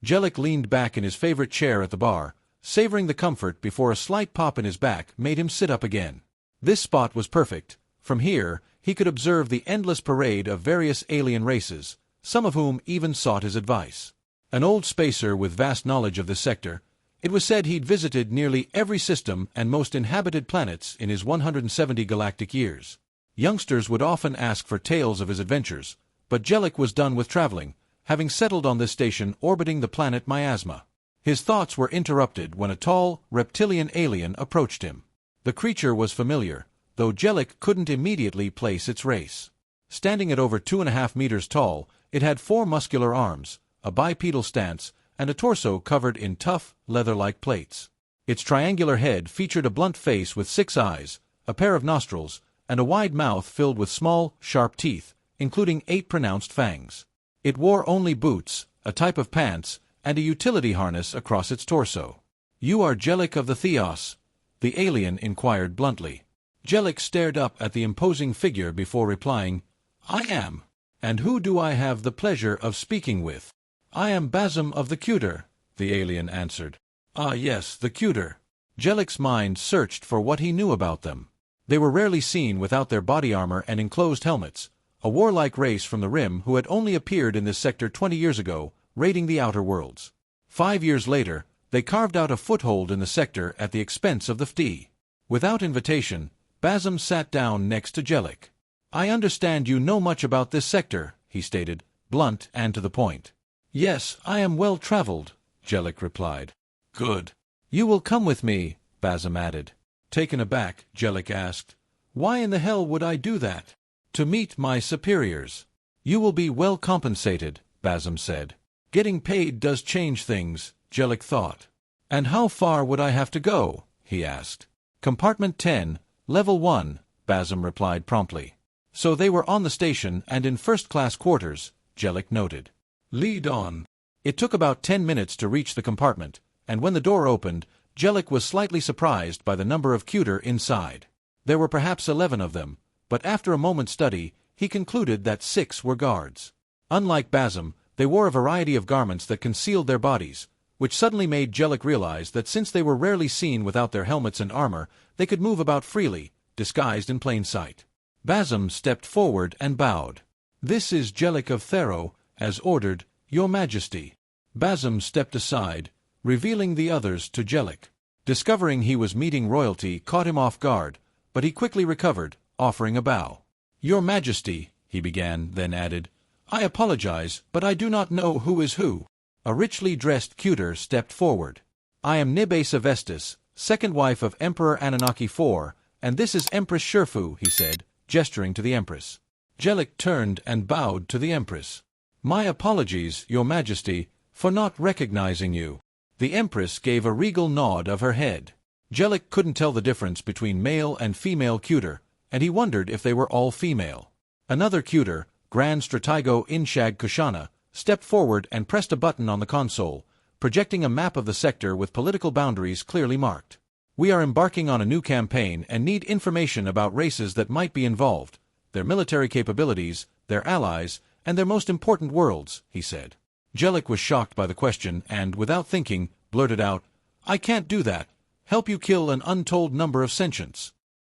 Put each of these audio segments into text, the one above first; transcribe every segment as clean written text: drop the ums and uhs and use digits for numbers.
Gelic leaned back in his favorite chair at the bar, savoring the comfort before a slight pop in his back made him sit up again. This spot was perfect. From here, he could observe the endless parade of various alien races, some of whom even sought his advice. An old spacer with vast knowledge of this sector, it was said he'd visited nearly every system and most inhabited planets in his 170 galactic years. Youngsters would often ask for tales of his adventures, but Gelic was done with traveling, having settled on this station orbiting the planet Miasma. His thoughts were interrupted when a tall, reptilian alien approached him. The creature was familiar, though Gelic couldn't immediately place its race. Standing at over 2.5 meters tall, it had 4 muscular arms, a bipedal stance, and a torso covered in tough, leather-like plates. Its triangular head featured a blunt face with 6 eyes, a pair of nostrils, and a wide mouth filled with small, sharp teeth, including 8 pronounced fangs. It wore only boots, a type of pants, and a utility harness across its torso. "You are Gelic of the Theos?" the alien inquired bluntly. Gelic stared up at the imposing figure before replying, "I am. And who do I have the pleasure of speaking with?" "I am Basm of the Kudre," the alien answered. "Ah yes, the Kudre." Gelic's mind searched for what he knew about them. They were rarely seen without their body armor and enclosed helmets, a warlike race from the Rim who had only appeared in this sector 20 years ago, raiding the outer worlds. 5 years later, they carved out a foothold in the sector at the expense of the FD. Without invitation, Basm sat down next to Gelic. "I understand you know much about this sector," he stated, blunt and to the point. "Yes, I am well traveled," Gelic replied. "Good. You will come with me," Basm added. Taken aback, Gelic asked, "Why in the hell would I do that?" "To meet my superiors." "You will be well compensated," Basm said. Getting paid does change things, Gelic thought. "And how far would I have to go?" he asked. "Compartment 10, Level 1, Basm replied promptly. So they were on the station and in first-class quarters, Gelic noted. "Lead on." It took about 10 minutes to reach the compartment, and when the door opened, Gelic was slightly surprised by the number of Kudre inside. There were perhaps 11 of them, but after a moment's study, he concluded that 6 were guards. Unlike Basm, they wore a variety of garments that concealed their bodies, which suddenly made Gelic realize that since they were rarely seen without their helmets and armor, they could move about freely, disguised in plain sight. Basm stepped forward and bowed. "This is Gelic of Thero, as ordered, Your Majesty." Basm stepped aside, revealing the others to Gelic. Discovering he was meeting royalty caught him off guard, but he quickly recovered, offering a bow. "Your Majesty," he began, then added, "I apologize, but I do not know who is who." A richly dressed Kudre stepped forward. "I am Nibesa Vestis, second wife of Emperor Anunnaki IV, and this is Empress Sherfu," he said, gesturing to the Empress. Gelic turned and bowed to the Empress. "My apologies, Your Majesty, for not recognizing you." The Empress gave a regal nod of her head. Gelic couldn't tell the difference between male and female Kudre, and he wondered if they were all female. Another Kudre, Grand Stratego Inshag Kushana, stepped forward and pressed a button on the console, projecting a map of the sector with political boundaries clearly marked. "We are embarking on a new campaign and need information about races that might be involved, their military capabilities, their allies, and their most important worlds," he said. Gelic was shocked by the question and, without thinking, blurted out, "I can't do that. Help you kill an untold number of sentients."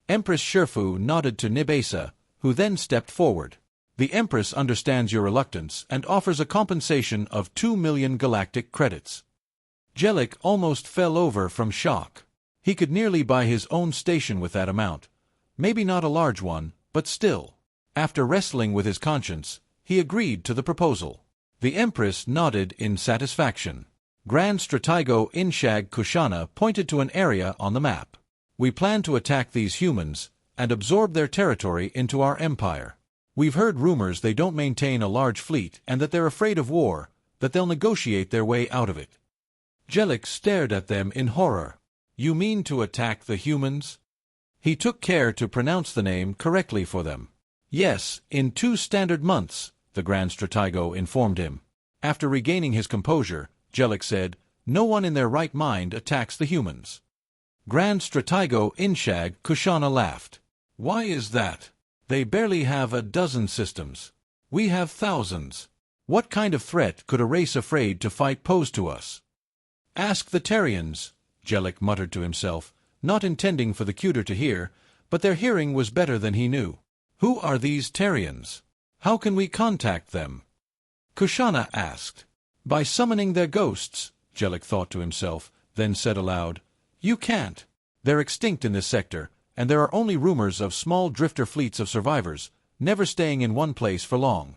Empress Sherfu nodded to Nibesa, who then stepped forward. "The Empress understands your reluctance and offers a compensation of 2 million galactic credits." Gelic almost fell over from shock. He could nearly buy his own station with that amount. Maybe not a large one, but still. After wrestling with his conscience, he agreed to the proposal. The Empress nodded in satisfaction. Grand Stratego Inshag Kushana pointed to an area on the map. "We plan to attack these humans and absorb their territory into our empire. We've heard rumors they don't maintain a large fleet and that they're afraid of war, that they'll negotiate their way out of it." Gelic stared at them in horror. "You mean to attack the humans?" He took care to pronounce the name correctly for them. "Yes, in 2 standard months," the Grand Stratego informed him. After regaining his composure, Gelic said, "No one in their right mind attacks the humans." Grand Stratego Inshag Kushana laughed. "Why is that? They barely have a dozen systems. We have thousands." What kind of threat could a race afraid to fight pose to us? Ask the Terrians, Gelic muttered to himself, not intending for the Kudre to hear, but their hearing was better than he knew. Who are these Terrians? How can we contact them? Kushana asked. By summoning their ghosts, Gelic thought to himself, then said aloud, You can't. They're extinct in this sector, and there are only rumors of small drifter fleets of survivors, never staying in one place for long.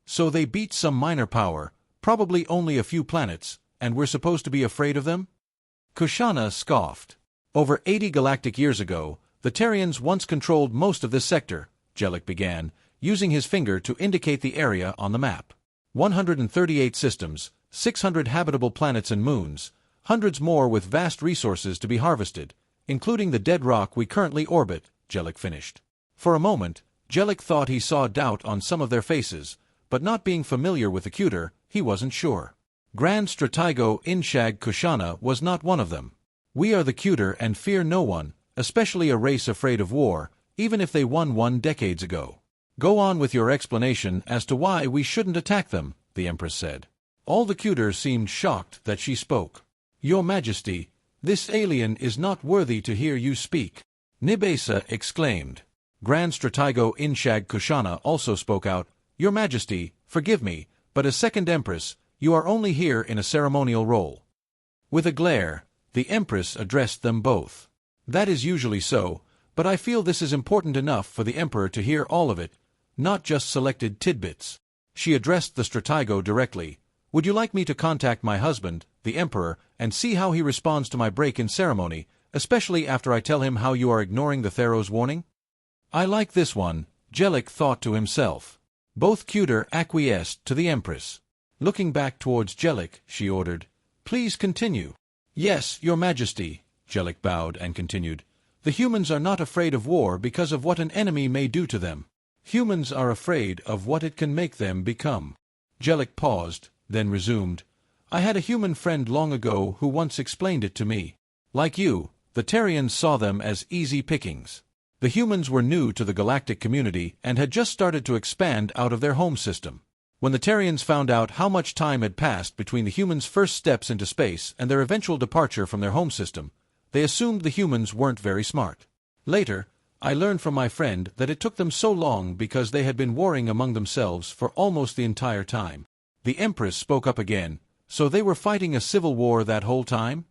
So they beat some minor power, probably only a few planets, and we're supposed to be afraid of them? Kushana scoffed. Over 80 galactic years ago, the Terrians once controlled most of this sector, Gelic began, using his finger to indicate the area on the map. 138 systems, 600 habitable planets and moons, hundreds more with vast resources to be harvested, including the dead rock we currently orbit, Gelic finished. For a moment, Gelic thought he saw doubt on some of their faces, but not being familiar with the Kudre, he wasn't sure. Grand Stratego Inshag Kushana was not one of them. We are the Kudre and fear no one, especially a race afraid of war, even if they won one decades ago. Go on with your explanation as to why we shouldn't attack them, the Empress said. All the Kudre seemed shocked that she spoke. Your Majesty, this alien is not worthy to hear you speak, Nibesa exclaimed. Grand Stratego Inshag Kushana also spoke out, Your Majesty, forgive me, but as Second Empress, you are only here in a ceremonial role. With a glare, the Empress addressed them both. That is usually so, but I feel this is important enough for the Emperor to hear all of it, not just selected tidbits. She addressed the Stratego directly. Would you like me to contact my husband, the Emperor, and see how he responds to my break-in ceremony, especially after I tell him how you are ignoring the Theros warning? I like this one, Gelic thought to himself. Both Kudre acquiesced to the Empress. Looking back towards Gelic, she ordered, Please continue. Yes, Your Majesty, Gelic bowed and continued. The humans are not afraid of war because of what an enemy may do to them. Humans are afraid of what it can make them become. Gelic paused, then resumed. I had a human friend long ago who once explained it to me. Like you, the Terrians saw them as easy pickings. The humans were new to the galactic community and had just started to expand out of their home system. When the Terrians found out how much time had passed between the humans' first steps into space and their eventual departure from their home system, they assumed the humans weren't very smart. Later, I learned from my friend that it took them so long because they had been warring among themselves for almost the entire time. The Empress spoke up again. So they were fighting a civil war that whole time?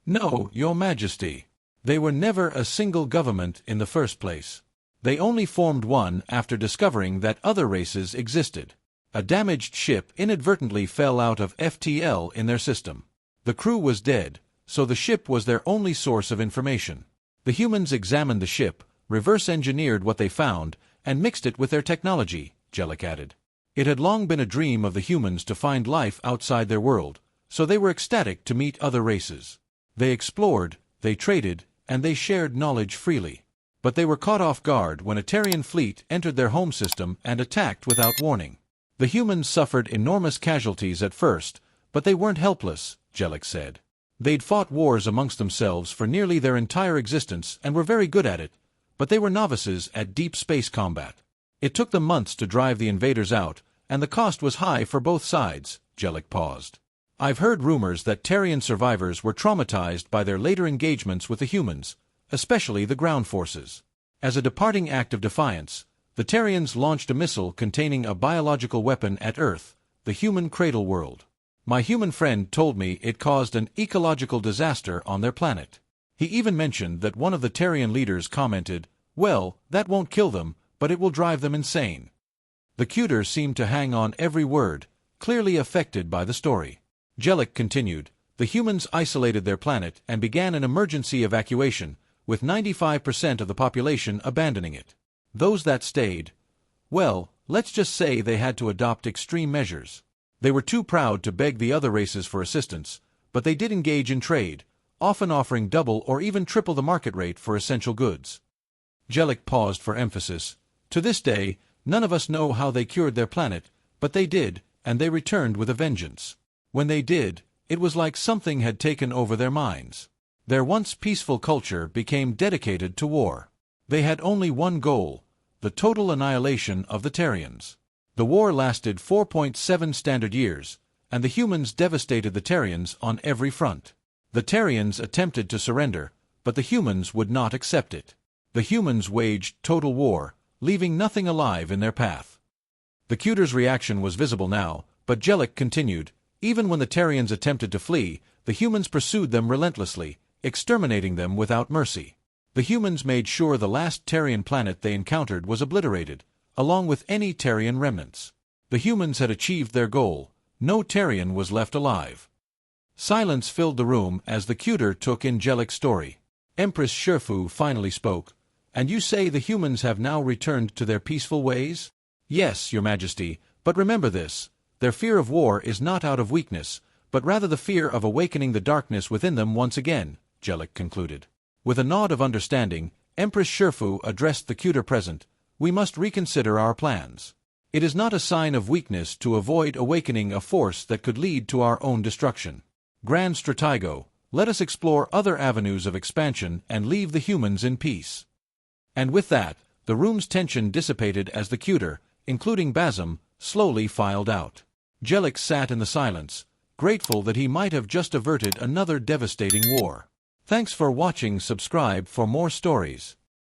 No, Your Majesty. They were never a single government in the first place. They only formed one after discovering that other races existed. A damaged ship inadvertently fell out of FTL in their system. The crew was dead, so the ship was their only source of information. The humans examined the ship, reverse-engineered what they found, and mixed it with their technology, Gelic added. It had long been a dream of the humans to find life outside their world, so they were ecstatic to meet other races. They explored, they traded, and they shared knowledge freely. But they were caught off guard when a Terrian fleet entered their home system and attacked without warning. The humans suffered enormous casualties at first, but they weren't helpless, Gelic said. They'd fought wars amongst themselves for nearly their entire existence and were very good at it, but they were novices at deep space combat. It took them months to drive the invaders out, and the cost was high for both sides, Gelic paused. I've heard rumors that Terrian survivors were traumatized by their later engagements with the humans, especially the ground forces. As a departing act of defiance, the Terrians launched a missile containing a biological weapon at Earth, the human cradle world. My human friend told me it caused an ecological disaster on their planet. He even mentioned that one of the Terrian leaders commented, Well, that won't kill them, but it will drive them insane. The Kudre seemed to hang on every word, clearly affected by the story. Gelic continued, The humans isolated their planet and began an emergency evacuation, with 95% of the population abandoning it. Those that stayed, well, let's just say they had to adopt extreme measures. They were too proud to beg the other races for assistance, but they did engage in trade, often offering double or even triple the market rate for essential goods. Gelic paused for emphasis. To this day, none of us know how they cured their planet, but they did, and they returned with a vengeance. When they did, it was like something had taken over their minds. Their once peaceful culture became dedicated to war. They had only one goal, the total annihilation of the Terrians. The war lasted 4.7 standard years, and the humans devastated the Terrians on every front. The Terrians attempted to surrender, but the humans would not accept it. The humans waged total war, leaving nothing alive in their path. The Kudre's reaction was visible now, but Gelic continued. Even when the Terrians attempted to flee, the humans pursued them relentlessly, exterminating them without mercy. The humans made sure the last Terrian planet they encountered was obliterated, along with any Terrian remnants. The humans had achieved their goal. No Terrian was left alive. Silence filled the room as the Kudre took in Gelic's story. Empress Sherfu finally spoke. "And you say the humans have now returned to their peaceful ways?" "Yes, Your Majesty, but remember this. Their fear of war is not out of weakness, but rather the fear of awakening the darkness within them once again," Gelic concluded. With a nod of understanding, Empress Sherfu addressed the Kudre present. "We must reconsider our plans. It is not a sign of weakness to avoid awakening a force that could lead to our own destruction. Grand Stratego, let us explore other avenues of expansion and leave the humans in peace." And with that, the room's tension dissipated as the Kudre, including Basm, slowly filed out. Gelic sat in the silence, grateful that he might have just averted another devastating war. Thanks for watching. Subscribe for more stories.